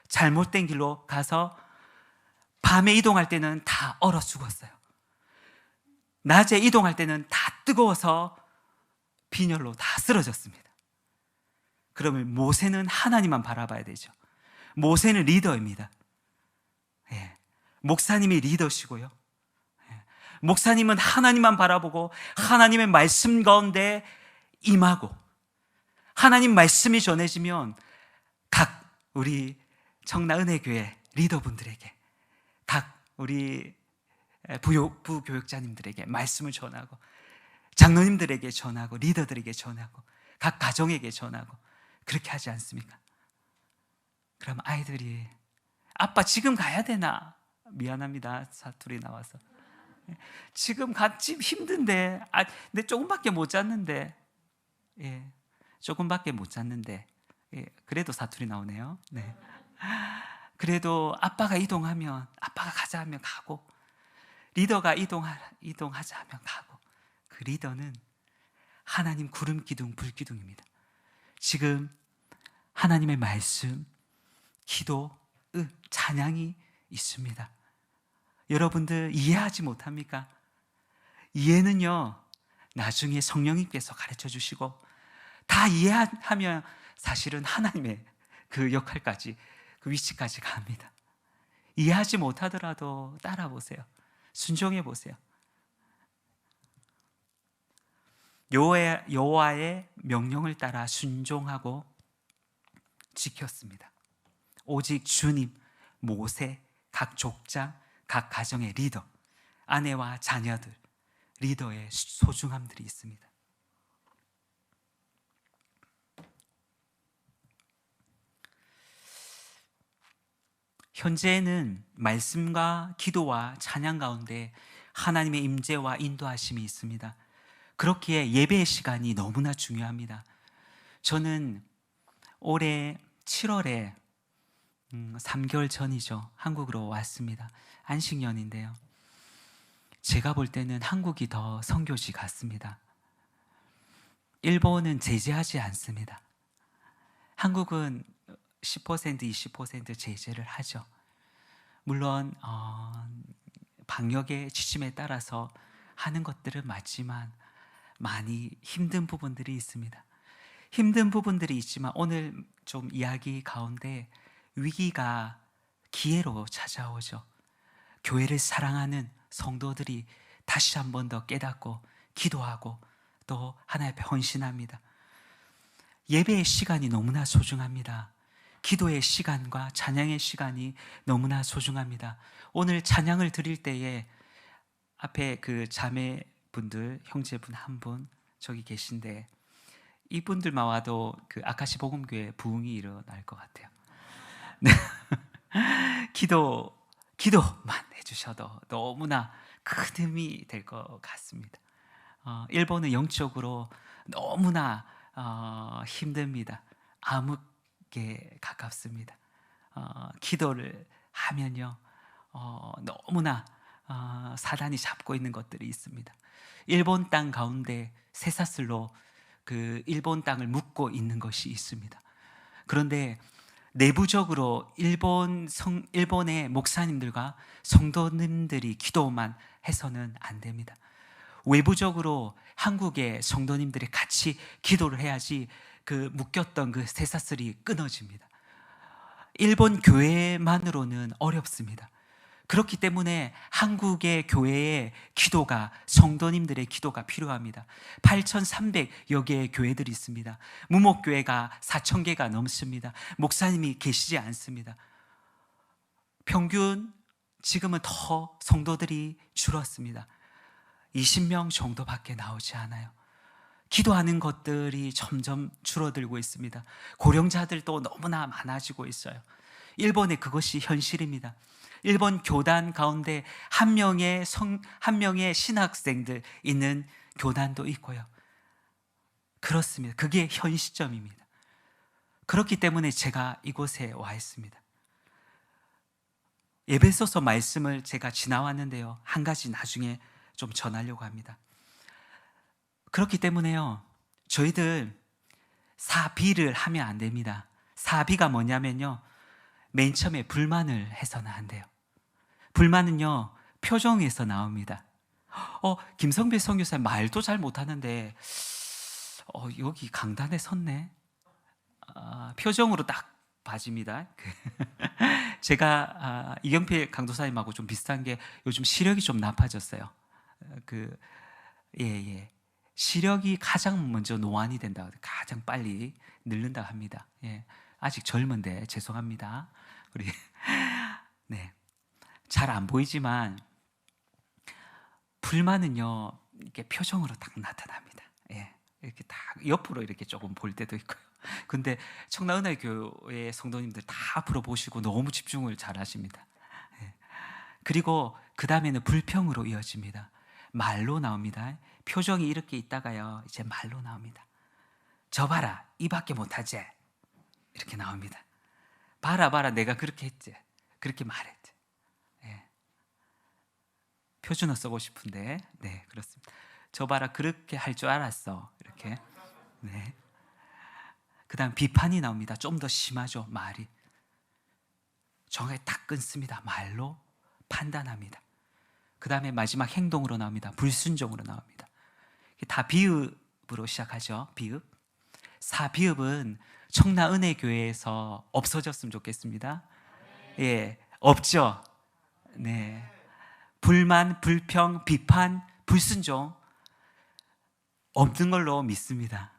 잘못된 길로 가서 밤에 이동할 때는 다 얼어 죽었어요. 낮에 이동할 때는 다 뜨거워서 빈혈로 다 쓰러졌습니다. 그러면 모세는 하나님만 바라봐야 되죠. 모세는 리더입니다. 목사님이 리더시고요. 목사님은 하나님만 바라보고 하나님의 말씀 가운데 임하고 하나님 말씀이 전해지면 각 우리 청라은혜교회 리더분들에게 각 우리 부교육자님들에게 말씀을 전하고 장로님들에게 전하고 리더들에게 전하고 각 가정에게 전하고 그렇게 하지 않습니까? 그럼 아이들이 아빠 지금 가야 되나? 미안합니다. 사투리 나와서. 지금 같이 힘든데 내 조금밖에 못 잤는데 조금밖에 못 잤는데 그래도 사투리 나오네요. 네. 그래도 아빠가 이동하면 아빠가 가자 하면 가고 리더가 이동하자 하면 가고 그 리더는 하나님 구름 기둥 불 기둥입니다. 지금 하나님의 말씀, 기도, 찬양이 있습니다. 여러분들 이해하지 못합니까? 이해는요 나중에 성령님께서 가르쳐 주시고 다 이해하면 사실은 하나님의 그 역할까지 그 위치까지 갑니다. 이해하지 못하더라도 따라 보세요. 순종해 보세요. 여호와의 명령을 따라 순종하고 지켰습니다. 오직 주님, 모세, 각 족장, 각 가정의 리더, 아내와 자녀들, 리더의 소중함들이 있습니다. 현재는 말씀과 기도와 찬양 가운데 하나님의 임재와 인도하심이 있습니다. 그렇기에 예배의 시간이 너무나 중요합니다. 저는 올해 7월에 3개월 전이죠. 한국으로 왔습니다. 안식년인데요. 제가 볼 때는 한국이 더 선교지 같습니다. 일본은 제재하지 않습니다. 한국은 10%, 20% 제재를 하죠. 물론 방역의 지침에 따라서 하는 것들은 맞지만 많이 힘든 부분들이 있습니다. 힘든 부분들이 있지만 오늘 좀 이야기 가운데 위기가 기회로 찾아오죠. 교회를 사랑하는 성도들이 다시 한 번 더 깨닫고 기도하고 또 하나님 앞에 헌신합니다. 예배의 시간이 너무나 소중합니다. 기도의 시간과 찬양의 시간이 너무나 소중합니다. 오늘 찬양을 드릴 때에 앞에 그 자매분들, 형제분 한 분 저기 계신데 이분들만 와도 그 아카시 복음교회 부흥이 일어날 것 같아요. 네. 기도만 주셔도 너무나 큰 힘이 될 것 같습니다. 일본은 영적으로 너무나 힘듭니다. 암흑에 가깝습니다. 기도를 하면요, 너무나 사단이 잡고 있는 것들이 있습니다. 일본 땅 가운데 쇠사슬로 그 일본 땅을 묶고 있는 것이 있습니다. 그런데 내부적으로 일본의 목사님들과 성도님들이 기도만 해서는 안 됩니다. 외부적으로 한국의 성도님들이 같이 기도를 해야지 그 묶였던 그 쇠사슬이 끊어집니다. 일본 교회만으로는 어렵습니다. 그렇기 때문에 한국의 교회의 기도가, 성도님들의 기도가 필요합니다. 8,300여 개의 교회들이 있습니다. 무목교회가 4,000개가 넘습니다. 목사님이 계시지 않습니다. 평균 지금은 더 성도들이 줄었습니다. 20명 정도밖에 나오지 않아요. 기도하는 것들이 점점 줄어들고 있습니다. 고령자들도 너무나 많아지고 있어요. 일본에 그것이 현실입니다. 일본 교단 가운데 한 명의 신학생들 있는 교단도 있고요. 그렇습니다. 그게 현 시점입니다. 그렇기 때문에 제가 이곳에 와 있습니다. 에베소서 말씀을 제가 지나왔는데요, 한 가지 나중에 좀 전하려고 합니다. 그렇기 때문에요, 저희들 사비를 하면 안 됩니다. 사비가 뭐냐면요, 맨 처음에 불만을 해서는 안 돼요. 불만은요, 표정에서 나옵니다. 김성배 선교사님 말도 잘 못하는데 여기 강단에 섰네. 표정으로 딱 봐집니다. 제가 이경필 강도사님하고 좀 비슷한 게 요즘 시력이 좀 나빠졌어요. 시력이 가장 먼저 노안이 된다, 가장 빨리 늙는다 합니다. 아직 젊은데 죄송합니다. 우리 네, 잘 안 보이지만 불만은요, 이렇게 표정으로 딱 나타납니다. 이렇게 딱 옆으로 이렇게 조금 볼 때도 있고요. 근데 청라은혜교회 성도님들 다 앞으로 보시고 너무 집중을 잘 하십니다. 그리고 그 다음에는 불평으로 이어집니다. 말로 나옵니다. 표정이 이렇게 있다가요, 이제 말로 나옵니다. 저 봐라, 이밖에 못하지? 이렇게 나옵니다. 봐라, 내가 그렇게 했지, 그렇게 말했지. 표준어 쓰고 싶은데, 네, 그렇습니다. 저 봐라, 그렇게 할 줄 알았어, 이렇게. 네. 그 다음 비판이 나옵니다. 좀 더 심하죠, 말이. 정확하게 딱 끊습니다. 말로 판단합니다. 그 다음에 마지막 행동으로 나옵니다. 불순종으로 나옵니다. 다 비읍으로 시작하죠. 비읍. 사비읍은 청라은혜교회에서 없어졌으면 좋겠습니다. 없죠. 네. 불만, 불평, 비판, 불순종 없는 걸로 믿습니다.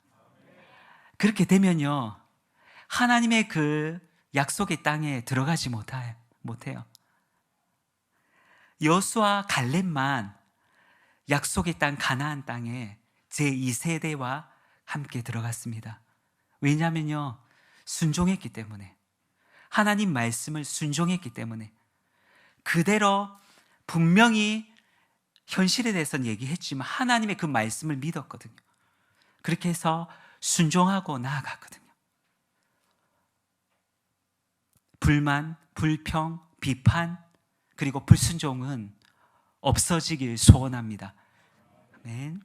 그렇게 되면요, 하나님의 그 약속의 땅에 들어가지 못해요. 여호수아 갈렙만 약속의 땅 가나안 땅에 제2세대와 함께 들어갔습니다. 왜냐하면요, 순종했기 때문에, 하나님 말씀을 순종했기 때문에. 그대로 분명히 현실에 대해서는 얘기했지만 하나님의 그 말씀을 믿었거든요. 그렇게 해서 순종하고 나아갔거든요. 불만, 불평, 비판, 그리고 불순종은 없어지길 소원합니다. 아멘.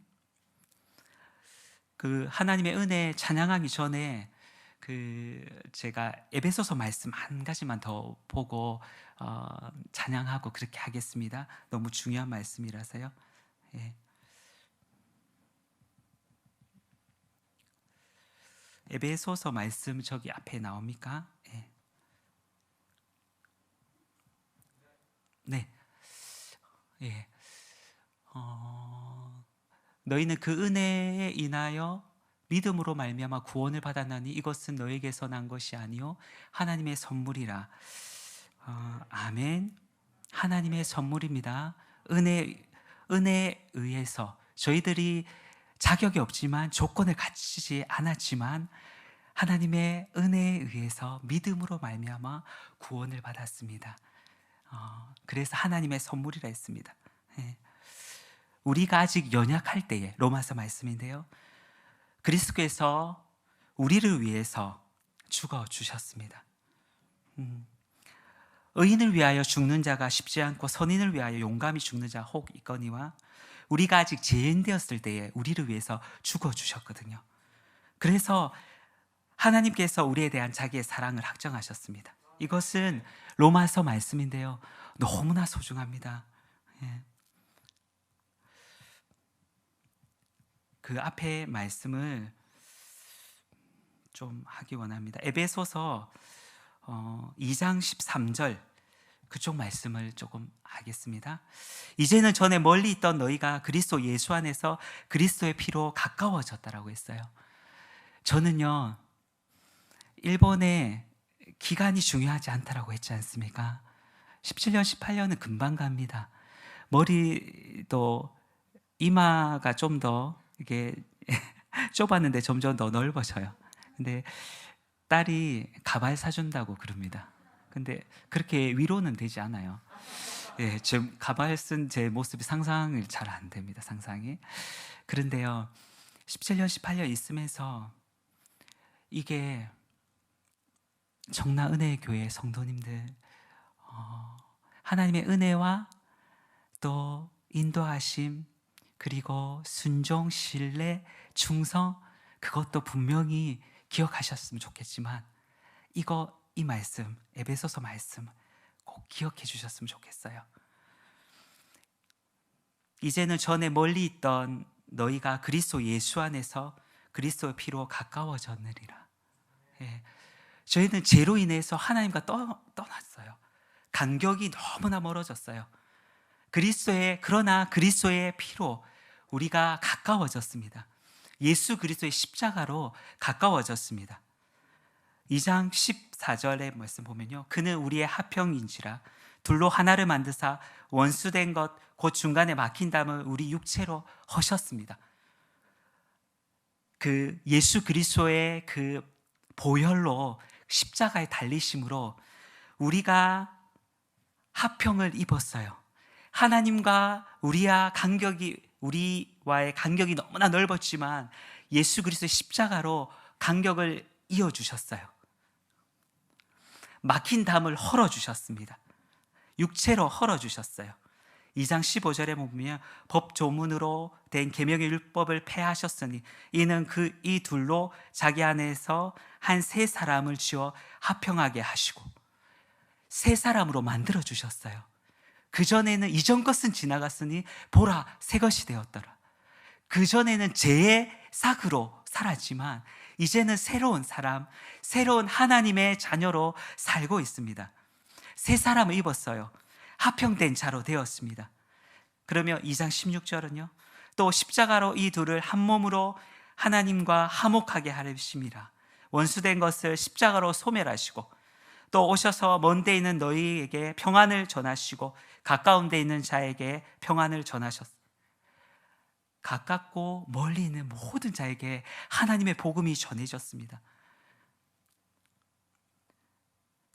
그 하나님의 은혜 찬양하기 전에 제가 에베소서 말씀 한 가지만 더 보고 찬양하고 그렇게 하겠습니다. 너무 중요한 말씀이라서요. 에베소서 말씀 저기 앞에 나옵니까? 네. 너희는 그 은혜에 인하여 믿음으로 말미암아 구원을 받았나니 이것은 너에게서 난 것이 아니요 하나님의 선물이라. 아멘. 하나님의 선물입니다. 은혜에 의해서, 저희들이 자격이 없지만 조건을 갖추지 않았지만 하나님의 은혜에 의해서 믿음으로 말미암아 구원을 받았습니다. 그래서 하나님의 선물이라 했습니다. 예. 우리가 아직 연약할 때에, 로마서 말씀인데요, 그리스도께서 우리를 위해서 죽어 주셨습니다. 의인을 위하여 죽는 자가 쉽지 않고 선인을 위하여 용감히 죽는 자 혹 있거니와, 우리가 아직 죄인 되었을 때에 우리를 위해서 죽어 주셨거든요. 그래서 하나님께서 우리에 대한 자기의 사랑을 확정하셨습니다. 이것은 로마서 말씀인데요, 너무나 소중합니다. 예. 그 앞에 말씀을 좀 하기 원합니다. 에베소서 2장 13절 그쪽 말씀을 조금 하겠습니다. 이제는 전에 멀리 있던 너희가 그리스도 예수 안에서 그리스도의 피로 가까워졌다라고 했어요. 저는요, 일본의 기간이 중요하지 않다라고 했지 않습니까? 17년, 18년은 금방 갑니다. 머리도 이마가 좀 더 이게 좁았는데 점점 더 넓어져요. 근데 딸이 가발 사준다고 그럽니다. 근데 그렇게 위로는 되지 않아요. 예, 지금 가발 쓴 제 모습이 상상이 잘 안 됩니다. 상상이. 그런데요, 17년, 18년 있으면서 이게 정나 은혜의 교회 성도님들, 하나님의 은혜와 또 인도하심, 그리고 순종, 신뢰, 충성, 그것도 분명히 기억하셨으면 좋겠지만, 이 말씀, 에베소서 말씀 꼭 기억해 주셨으면 좋겠어요. 이제는 전에 멀리 있던 너희가 그리스도 예수 안에서 그리스도의 피로 가까워졌느니라. 예. 저희는 죄로 인해서 하나님과 떠났어요. 간격이 너무나 멀어졌어요. 그러나 그리스도의 피로 우리가 가까워졌습니다. 예수 그리스도의 십자가로 가까워졌습니다. 2장 14절의 말씀 보면요, 그는 우리의 화평인지라 둘로 하나를 만드사 원수된 것 곧 중간에 막힌 담을 우리 육체로 허셨습니다. 그 예수 그리스도의 그 보혈로, 십자가의 달리심으로 우리가 화평을 입었어요. 하나님과 우리와의 간격이 너무나 넓었지만 예수 그리스도의 십자가로 간격을 이어주셨어요. 막힌 담을 헐어주셨습니다. 육체로 헐어주셨어요. 2장 15절에 보면 법 조문으로 된 계명의 율법을 폐하셨으니 이는 이 둘로 자기 안에서 한 세 사람을 지어 화평하게 하시고 새 사람으로 만들어 주셨어요. 그전에는 이전 것은 지나갔으니 보라 새 것이 되었더라. 그전에는 죄의 삭으로 살았지만 이제는 새로운 사람, 새로운 하나님의 자녀로 살고 있습니다. 새 사람을 입었어요. 화평된 자로 되었습니다. 그러면 2장 16절은요, 또 십자가로 이 둘을 한 몸으로 하나님과 화목하게 하심이라. 원수된 것을 십자가로 소멸하시고 또 오셔서 먼 데 있는 너희에게 평안을 전하시고 가까운 데 있는 자에게 평안을 전하셨습니다. 가깝고 멀리 있는 모든 자에게 하나님의 복음이 전해졌습니다.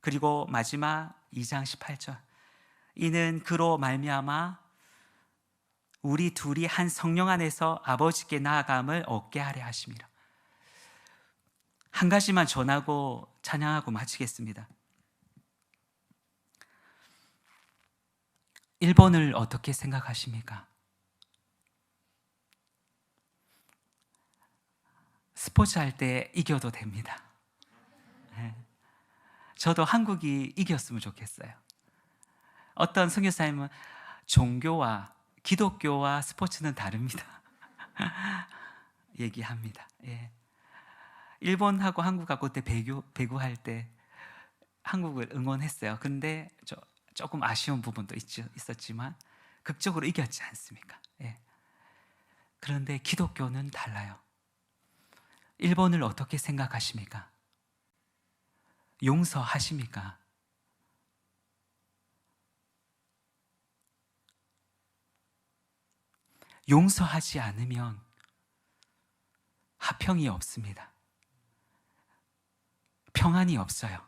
그리고 마지막 2장 18절, 이는 그로 말미암아 우리 둘이 한 성령 안에서 아버지께 나아감을 얻게 하려 하심이라. 한 가지만 전하고 찬양하고 마치겠습니다. 1번을 어떻게 생각하십니까? 스포츠 할 때 이겨도 됩니다. 저도 한국이 이겼으면 좋겠어요. 어떤 선교사님은 종교와 기독교와 스포츠는 다릅니다. 얘기합니다. 예. 일본하고 한국하고 그때 배구할 때 한국을 응원했어요. 근데 조금 아쉬운 부분도 있었지만 극적으로 이겼지 않습니까? 예. 그런데 기독교는 달라요. 1번을 어떻게 생각하십니까? 용서하십니까? 용서하지 않으면 화평이 없습니다. 평안이 없어요.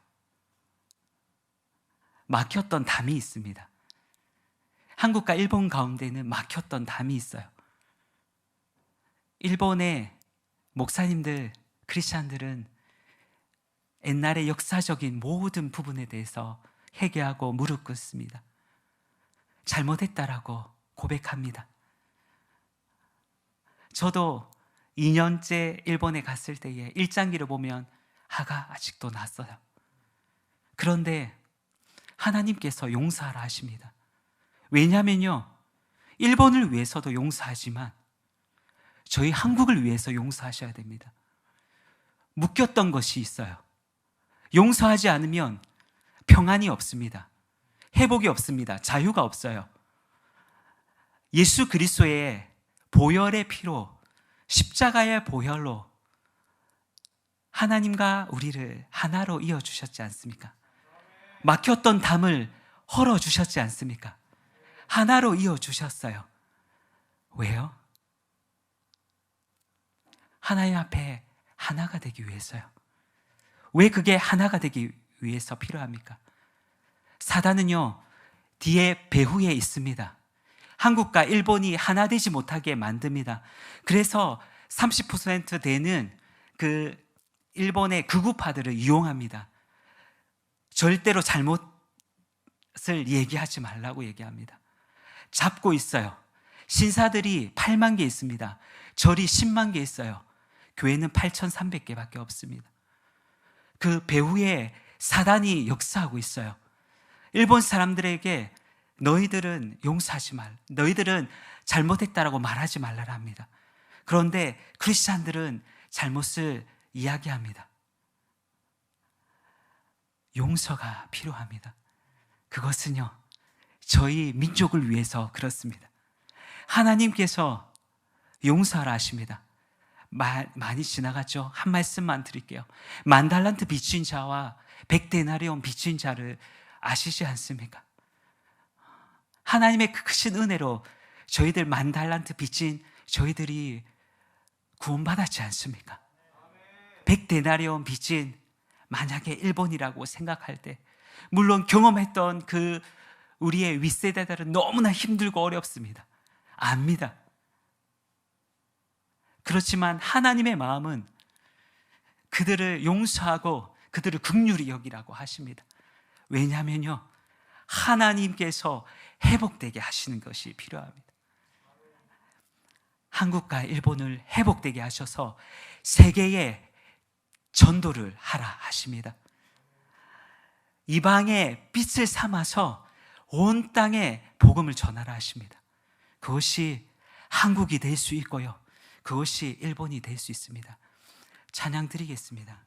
막혔던 담이 있습니다. 한국과 일본 가운데는 막혔던 담이 있어요. 일본의 목사님들, 크리스찬들은 옛날의 역사적인 모든 부분에 대해서 회개하고 무릎 꿇습니다. 잘못했다라고 고백합니다. 저도 2년째 일본에 갔을 때에 일장기를 보면 화가 아직도 났어요. 그런데 하나님께서 용서하라 하십니다. 왜냐면요, 일본을 위해서도 용서하지만 저희 한국을 위해서 용서하셔야 됩니다. 묶였던 것이 있어요. 용서하지 않으면 평안이 없습니다. 회복이 없습니다. 자유가 없어요. 예수 그리스도의 보혈의 피로, 십자가의 보혈로 하나님과 우리를 하나로 이어주셨지 않습니까? 막혔던 담을 헐어주셨지 않습니까? 하나로 이어주셨어요. 왜요? 하나님 앞에 하나가 되기 위해서요. 왜 그게 하나가 되기 위해서 필요합니까? 사단은요, 뒤에 배후에 있습니다. 한국과 일본이 하나 되지 못하게 만듭니다. 그래서 30% 되는 그 일본의 극우파들을 이용합니다. 절대로 잘못을 얘기하지 말라고 얘기합니다. 잡고 있어요. 신사들이 8만 개 있습니다. 절이 10만 개 있어요. 교회는 8,300개밖에 없습니다. 그 배후에 사단이 역사하고 있어요. 일본 사람들에게 너희들은 용서하지 말, 너희들은 잘못했다라고 말하지 말라라 합니다. 그런데 크리스찬들은 잘못을 이야기합니다. 용서가 필요합니다. 그것은요, 저희 민족을 위해서 그렇습니다. 하나님께서 용서하라 하십니다. 많이 지나갔죠? 한 말씀만 드릴게요. 10,000달란트 빚진 자와 100데나리온 빚진 자를 아시지 않습니까? 하나님의 크신 은혜로 저희들 10,000달란트 빚진 저희들이 구원받았지 않습니까? 100데나리온 빚진 만약에 일본이라고 생각할 때, 물론 경험했던 그 우리의 윗세대들은 너무나 힘들고 어렵습니다. 압니다. 그렇지만 하나님의 마음은 그들을 용서하고 그들을 긍휼히 여기라고 하십니다. 왜냐하면요, 하나님께서 회복되게 하시는 것이 필요합니다. 한국과 일본을 회복되게 하셔서 세계에 전도를 하라 하십니다. 이방의 빛을 삼아서 온 땅에 복음을 전하라 하십니다. 그것이 한국이 될 수 있고요, 그것이 일본이 될 수 있습니다. 찬양 드리겠습니다.